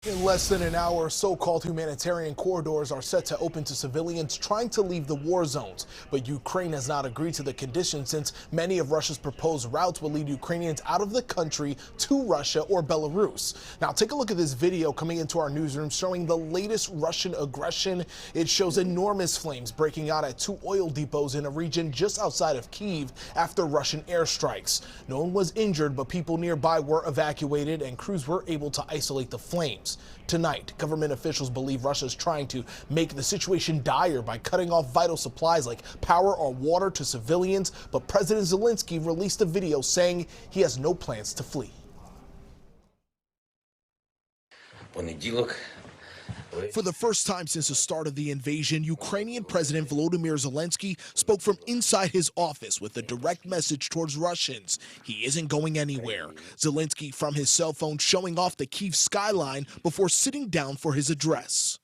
In less than an hour, so-called humanitarian corridors are set to open to civilians trying to leave the war zones. But Ukraine has not agreed to the conditions since many of Russia's proposed routes will lead Ukrainians out of the country to Russia or Belarus. Now take a look at this video coming into our newsroom showing the latest Russian aggression. It shows enormous flames breaking out at two oil depots in a region just outside of Kyiv after Russian airstrikes. No one was injured, but people nearby were evacuated and crews were able to isolate the flames. Tonight, government officials believe Russia is trying to make the situation dire by cutting off vital supplies like power or water to civilians, but President Zelensky released a video saying he has no plans to flee. For the first time since the start of the invasion, Ukrainian President Volodymyr Zelensky spoke from inside his office with a direct message towards Russians. He isn't going anywhere. Zelensky from his cell phone showing off the Kyiv skyline before sitting down for his address.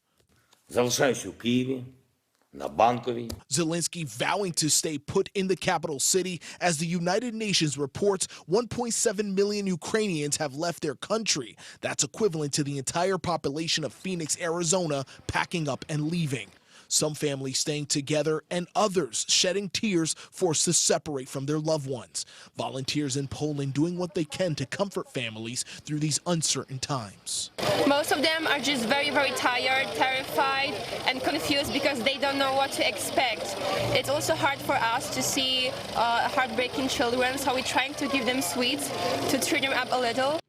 Zelensky vowing to stay put in the capital city as the United Nations reports 1.7 million Ukrainians have left their country. That's equivalent to the entire population of Phoenix, Arizona, packing up and leaving. Some families staying together and others shedding tears forced to separate from their loved ones. Volunteers in Poland doing what they can to comfort families through these uncertain times. Most of them are just very, very tired, terrified and confused because they don't know what to expect. It's also hard for us to see heartbreaking children, so we're trying to give them sweets to cheer them up a little.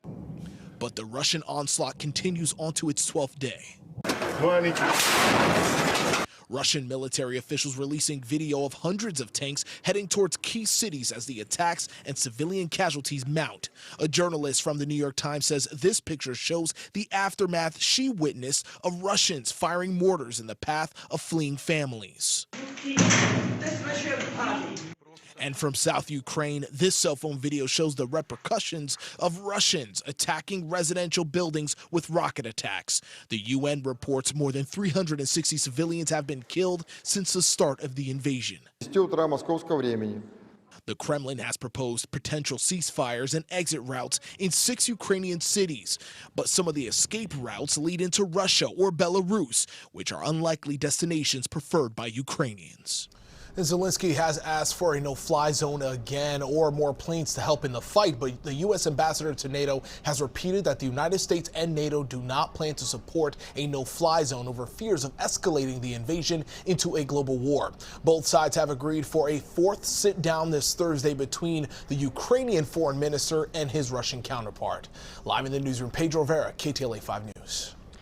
But the Russian onslaught continues onto its 12th day. Russian military officials releasing video of hundreds of tanks heading towards key cities as the attacks and civilian casualties mount. A journalist from the New York Times says this picture shows the aftermath she witnessed of Russians firing mortars in the path of fleeing families. And from South Ukraine, this cell phone video shows the repercussions of Russians attacking residential buildings with rocket attacks. The UN reports more than 360 civilians have been killed since the start of the invasion. The Kremlin has proposed potential ceasefires and exit routes in 6 Ukrainian cities, but some of the escape routes lead into Russia or Belarus, which are unlikely destinations preferred by Ukrainians. And Zelensky has asked for a no-fly zone again or more planes to help in the fight, but the U.S. ambassador to NATO has repeated that the United States and NATO do not plan to support a no-fly zone over fears of escalating the invasion into a global war. Both sides have agreed for a 4th sit-down this Thursday between the Ukrainian foreign minister and his Russian counterpart. Live in the newsroom, Pedro Rivera, KTLA 5 News.